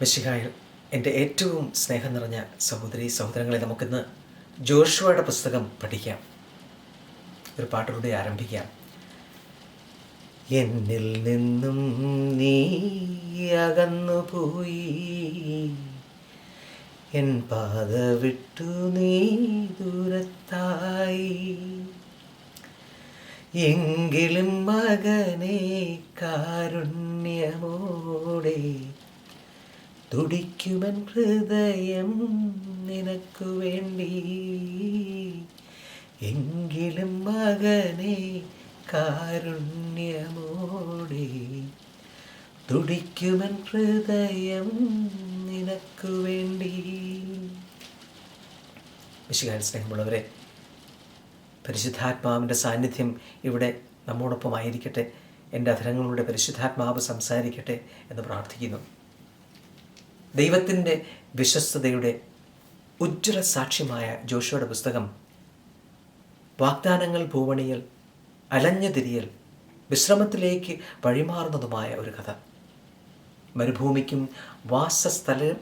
മിശിഹായിൽ എൻ്റെ ഏറ്റവും സ്നേഹം നിറഞ്ഞ സഹോദരി സഹോദരങ്ങളെ, നമുക്കിന്ന് ജോഷുവയുടെ പുസ്തകം പഠിക്കാം. ഒരു പാട്ടിലൂടെ ആരംഭിക്കാം. എന്നിൽ നിന്നും നീ അകന്നുപോയി, എൻ പാത വിട്ടു നീ ദൂരത്തായി. എങ്കിലും മകനെ കാരുണ്യമോടെ തുടിക്കുമൻ ഹൃദയം നിനക്കു വേണ്ടി. എങ്കിലും മകനെ കാരുണ്യമോടെ തുടിക്കുമൻ ഹൃദയം നിനക്കു വേണ്ടി. മിശിഹായിൽ സ്നേഹമുള്ളവരെ, പരിശുദ്ധാത്മാവിൻ്റെ സാന്നിധ്യം ഇവിടെ നമ്മോടൊപ്പം ആയിരിക്കട്ടെ. എൻ്റെ അധരങ്ങളുടെ പരിശുദ്ധാത്മാവ് സംസാരിക്കട്ടെ എന്ന് പ്രാർത്ഥിക്കുന്നു. ദൈവത്തിൻ്റെ വിശ്വസ്തതയുടെ ഉജ്ജ്വല സാക്ഷ്യമായ ജോഷുവയുടെ പുസ്തകം വാഗ്ദാനങ്ങൾ ഭൂവണിയിൽ അലഞ്ഞു തിരിയൽ, വിശ്രമത്തിലേക്ക് വഴിമാറുന്നതുമായ ഒരു കഥ. മരുഭൂമിക്കും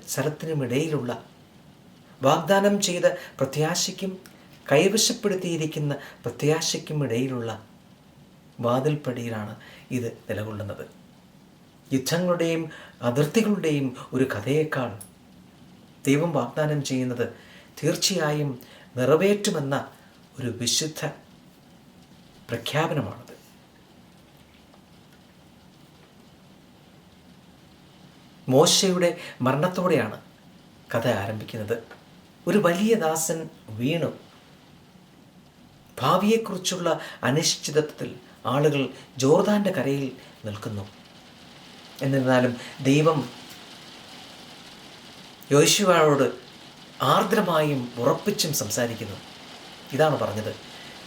സ്ഥലത്തിനുമിടയിലുള്ള വാഗ്ദാനം ചെയ്ത പ്രത്യാശയ്ക്കും കൈവശപ്പെടുത്തിയിരിക്കുന്ന പ്രത്യാശയ്ക്കും ഇടയിലുള്ള വാതിൽപ്പടിയിലാണ് ഇത് നിലകൊള്ളുന്നത്. യുദ്ധങ്ങളുടെയും അതിർത്തികളുടെയും ഒരു കഥയേക്കാൾ ദൈവം വാഗ്ദാനം ചെയ്യുന്നത് തീർച്ചയായും നിറവേറ്റുമെന്ന ഒരു വിശുദ്ധ പ്രഖ്യാപനമാണത്. മോശയുടെ മരണത്തോടെയാണ് കഥ ആരംഭിക്കുന്നത്. ഒരു വലിയ ദാസൻ വീണു. ഭാവിയെക്കുറിച്ചുള്ള അനിശ്ചിതത്വത്തിൽ ആളുകൾ ജോർദാൻ്റെ കരയിൽ നിൽക്കുന്നു. എന്നിരുന്നാലും ദൈവം യോശുവയോട് ആർദ്രമായും ഉറപ്പിച്ചും സംസാരിക്കുന്നു. ഇതാണ് പറഞ്ഞത്: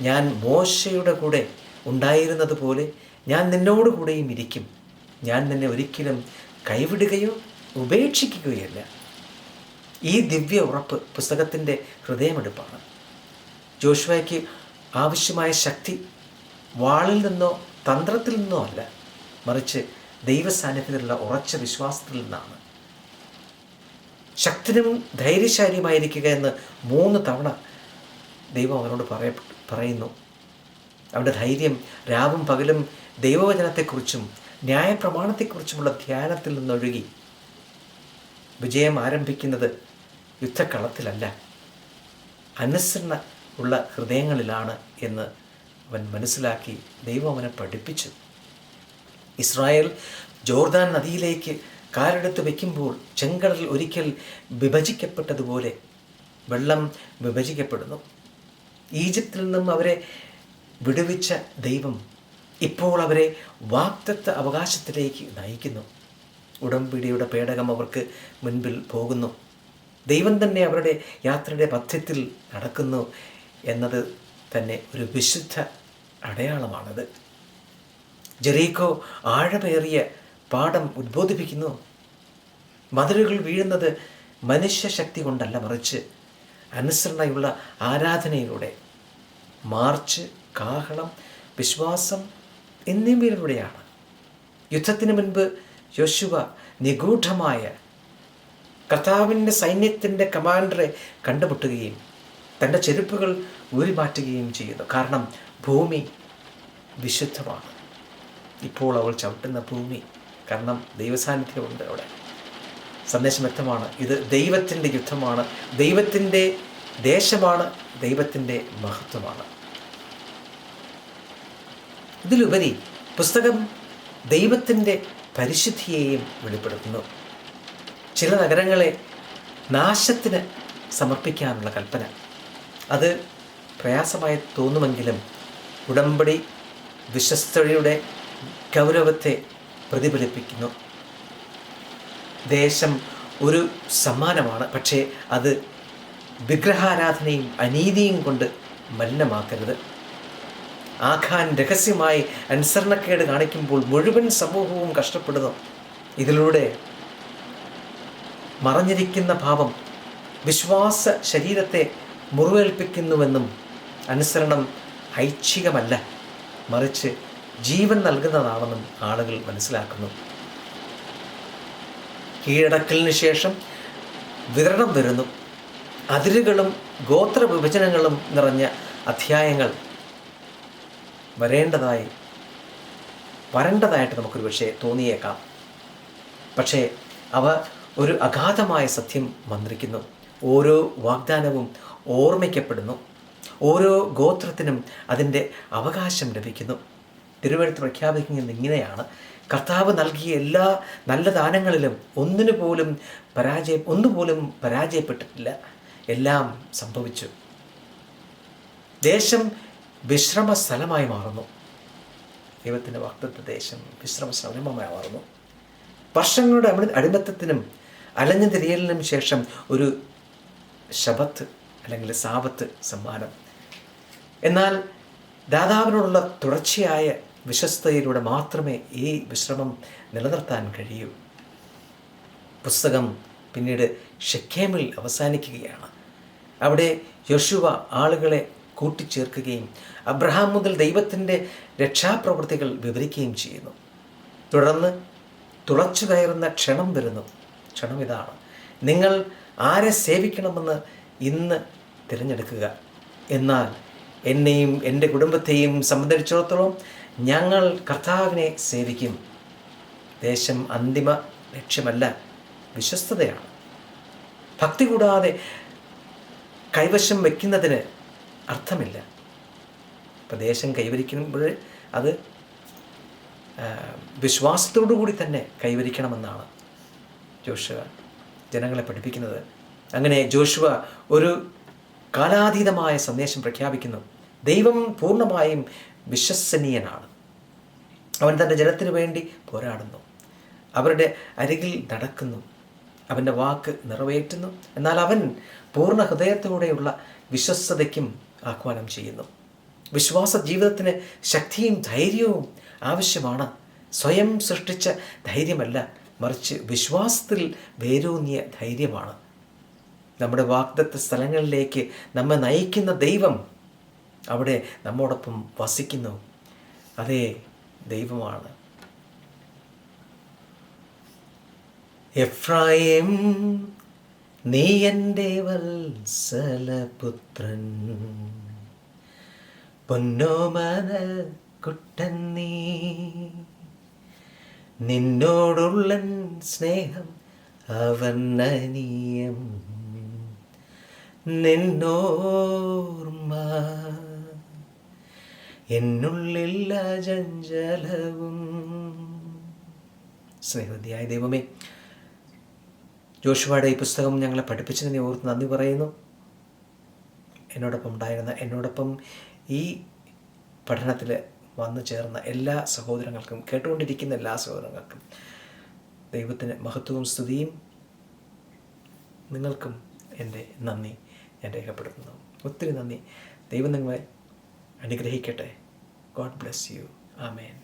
ഞാൻ മോശയുടെ കൂടെ ഉണ്ടായിരുന്നത് പോലെ ഞാൻ നിന്നോട് കൂടെയും ഇരിക്കും. ഞാൻ നിന്നെ ഒരിക്കലും കൈവിടുകയോ ഉപേക്ഷിക്കുകയല്ല. ഈ ദിവ്യ ഉറപ്പ് പുസ്തകത്തിൻ്റെ ഹൃദയമെടുപ്പാണ്. ജോഷുവയ്ക്ക് ആവശ്യമായ ശക്തി വാളിൽ നിന്നോ തന്ത്രത്തിൽ നിന്നോ അല്ല, മറിച്ച് ദൈവസാന്നിധ്യത്തിലുള്ള ഉറച്ച വിശ്വാസത്തിൽ നിന്നാണ്. ശക്തനും ധൈര്യശാലിയുമായിരിക്കുക എന്ന് 3 തവണ ദൈവം അവനോട് പറയുന്നു. അവൻ്റെ ധൈര്യം രാവും പകലും ദൈവവചനത്തെക്കുറിച്ചും ന്യായപ്രമാണത്തെക്കുറിച്ചുമുള്ള ധ്യാനത്തിൽ നിന്നൊഴുകി. വിജയം ആരംഭിക്കുന്നത് യുദ്ധക്കളത്തിലല്ല, അനുസരണ ഉള്ള ഹൃദയങ്ങളിലാണ് എന്ന് അവൻ മനസ്സിലാക്കി. ദൈവം അവനെ പഠിപ്പിച്ചു. ഇസ്രായേൽ ജോർദാൻ നദിയിലേക്ക് കാലെടുത്ത് വയ്ക്കുമ്പോൾ ചെങ്കടൽ ഒരിക്കൽ വിഭജിക്കപ്പെട്ടതുപോലെ വെള്ളം വിഭജിക്കപ്പെടുന്നു. ഈജിപ്തിൽ നിന്നും അവരെ വിടുവിച്ച ദൈവം ഇപ്പോൾ അവരെ വാഗ്ദത്ത അവകാശത്തിലേക്ക് നയിക്കുന്നു. ഉടമ്പടിയുടെ പേടകം അവർക്ക് മുൻപിൽ പോകുന്നു. ദൈവം തന്നെ അവരുടെ യാത്രയുടെ പഥ്യത്തിൽ നടക്കുന്നു എന്നത് തന്നെ ഒരു വിശുദ്ധ അടയാളമാണത്. ജെറീക്കോ ആഴമേറിയ പാഠം ഉദ്ബോധിപ്പിക്കുന്നു. മതിലുകൾ വീഴുന്നത് മനുഷ്യശക്തി കൊണ്ടല്ല, മറിച്ച് അനുസരണയുള്ള ആരാധനയിലൂടെ, മാർച്ച്, കാഹളം, വിശ്വാസം എന്നിവയിലൂടെയാണ്. യുദ്ധത്തിന് മുൻപ് യോശുവ നിഗൂഢമായ കർത്താവിൻ്റെ സൈന്യത്തിൻ്റെ കമാൻഡറെ കണ്ടുമുട്ടുകയും തൻ്റെ ചെരുപ്പുകൾ ഊരിമാറ്റുകയും ചെയ്യുന്നു. കാരണം ഭൂമി വിശുദ്ധമാണ്. ഇപ്പോൾ അവൾ ചവിട്ടുന്ന ഭൂമി, കാരണം ദൈവസാന്നിധ്യമുണ്ട് അവിടെ. സന്ദേശം വ്യക്തമാണ്. ഇത് ദൈവത്തിൻ്റെ യുദ്ധമാണ്, ദൈവത്തിൻ്റെ ദേശമാണ്, ദൈവത്തിൻ്റെ മഹത്വമാണ്. ഇതിലുപരി പുസ്തകം ദൈവത്തിൻ്റെ പരിശുദ്ധിയെയും വെളിപ്പെടുത്തുന്നു. ചില നഗരങ്ങളെ നാശത്തിന് സമർപ്പിക്കാനുള്ള കൽപ്പന. അത് പ്രയാസമായി തോന്നുമെങ്കിലും ഉടമ്പടി വിശ്വസ്തയുടെ ഗൗരവത്തെ പ്രതിഫലിപ്പിക്കുന്നു. ദേശം ഒരു സമ്മാനമാണ്, പക്ഷേ അത് വിഗ്രഹാരാധനയും അനീതിയും കൊണ്ട് മലിനമാക്കരുത്. ആഖാൻ രഹസ്യമായി അനുസരണക്കേട് കാണിക്കുമ്പോൾ മുഴുവൻ സമൂഹവും കഷ്ടപ്പെടുന്നു. ഇതിലൂടെ മറഞ്ഞിരിക്കുന്ന ഭാവം വിശ്വാസ ശരീരത്തെ മുറിവേൽപ്പിക്കുന്നുവെന്നും അനുസരണം ഐച്ഛികമല്ല, മറിച്ച് ജീവൻ നൽകുന്നതാണെന്നും ആളുകൾ മനസ്സിലാക്കുന്നു. കീഴടക്കലിന് ശേഷം വിതരണം വരുന്നു. അതിരുകളും ഗോത്ര വിഭജനങ്ങളും നിറഞ്ഞ അധ്യായങ്ങൾ വരേണ്ടതായിട്ട് നമുക്കൊരു പക്ഷേ തോന്നിയേക്കാം. പക്ഷേ അവ ഒരു അഗാധമായ സത്യം മന്ത്രിക്കുന്നു. ഓരോ വാഗ്ദാനവും ഓർമ്മിക്കപ്പെടുന്നു. ഓരോ ഗോത്രത്തിനും അതിൻ്റെ അവകാശം ലഭിക്കുന്നു. തിരുവെഴുത്ത് പ്രഖ്യാപിക്കുന്നത് ഇങ്ങനെയാണ്: കർത്താവ് നൽകിയ എല്ലാ നല്ല ദാനങ്ങളിലും ഒന്നുപോലും പരാജയപ്പെട്ടിട്ടില്ല. എല്ലാം സംഭവിച്ചു. ദേശം വിശ്രമ സ്ഥലമായി മാറുന്നു. ദൈവത്തിൻ്റെ വാഗ്ദത്ത ദേശം വിശ്രമ സ്ഥലമായി മാറുന്നു. വർഷങ്ങളുടെ അടിമത്തത്തിനും അലഞ്ഞു തിരിയലിനും ശേഷം ഒരു ശബത്ത് അല്ലെങ്കിൽ സാബത്ത് സമ്മാനം. എന്നാൽ ദാതാവിനോടുള്ള തുടർച്ചയായ വിശ്വസ്തയിലൂടെ മാത്രമേ ഈ വിശ്രമം നിലനിർത്താൻ കഴിയൂ. പുസ്തകം പിന്നീട് ഷെഖേമിൽ അവസാനിക്കുകയാണ്. അവിടെ യോശുവ ആളുകളെ കൂട്ടിച്ചേർക്കുകയും അബ്രഹാം മുതൽ ദൈവത്തിൻ്റെ രക്ഷാപ്രവൃത്തികൾ വിവരിക്കുകയും ചെയ്യുന്നു. തുടർന്ന് തുളച്ചു കയറുന്ന ക്ഷണം വരുന്നു. ക്ഷണം ഇതാണ്: നിങ്ങൾ ആരെ സേവിക്കണമെന്ന് ഇന്ന് തിരഞ്ഞെടുക്കുക. എന്നാൽ എന്നെയും എൻ്റെ കുടുംബത്തെയും സംബന്ധിച്ചിടത്തോളം ഞങ്ങൾ കർത്താവിനെ സേവിക്കും. ദേശം അന്തിമ ലക്ഷ്യമല്ല, വിശ്വസ്തതയാണ്. ഭക്തി കൂടാതെ കൈവശം വയ്ക്കുന്നതിന് അർത്ഥമില്ല. ഇപ്പം ദേശം കൈവരിക്കുമ്പോൾ അത് വിശ്വാസത്തോടു കൂടി തന്നെ കൈവരിക്കണമെന്നാണ് ജോഷുവ ജനങ്ങളെ പഠിപ്പിക്കുന്നത്. അങ്ങനെ ജോഷുവ ഒരു കാലാതീതമായ സന്ദേശം പ്രഖ്യാപിക്കുന്നു. ദൈവം പൂർണ്ണമായും വിശ്വസനീയനാണ്. അവൻ തൻ്റെ ജനത്തിനു വേണ്ടി പോരാടുന്നു, അവരുടെ അരികിൽ നടക്കുന്നു, അവൻ്റെ വാക്ക് നിറവേറ്റുന്നു. എന്നാൽ അവൻ പൂർണ്ണ ഹൃദയത്തോടെയുള്ള വിശ്വസ്തതയ്ക്കും ആഹ്വാനം ചെയ്യുന്നു. വിശ്വാസ ജീവിതത്തിന് ശക്തിയും ധൈര്യവും ആവശ്യമാണ്. സ്വയം സൃഷ്ടിച്ച ധൈര്യമല്ല, മറിച്ച് വിശ്വാസത്തിൽ വേരൂന്നിയ ധൈര്യമാണ്. നമ്മുടെ വാഗ്ദത്ത സ്ഥലങ്ങളിലേക്ക് നമ്മെ നയിക്കുന്ന ദൈവം അവിടെ നമ്മോടൊപ്പം വസിക്കുന്നു. അതേ ദൈവമാണ്. എഫ്രായിം, നീ എൻ്റെ വത്സലപുത്രൻ, പൊന്നോമന കുട്ടൻ നീ, നിന്നോടുള്ള സ്നേഹം അവർണ്ണനീയം, നിന്നോർമ്മ എന്നുള്ളിൽ അചഞ്ചലവും. സ്നേഹനിധിയായ ദൈവമേ, ജോഷുവയുടെ ഈ പുസ്തകം ഞങ്ങളെ പഠിപ്പിച്ചതിനെ ഓർത്ത് നന്ദി പറയുന്നു. എന്നോടൊപ്പം ഈ പഠനത്തിൽ വന്നു ചേർന്ന എല്ലാ സഹോദരങ്ങൾക്കും, കേട്ടുകൊണ്ടിരിക്കുന്ന എല്ലാ സഹോദരങ്ങൾക്കും ദൈവത്തിന് മഹത്വവും സ്തുതിയും. നിങ്ങൾക്കും എൻ്റെ നന്ദി ഞാൻ രേഖപ്പെടുത്തുന്നു. ഒത്തിരി നന്ദി. ദൈവം നിങ്ങളെ അനുഗ്രഹിക്കട്ടെ. God bless you. ആമേൻ.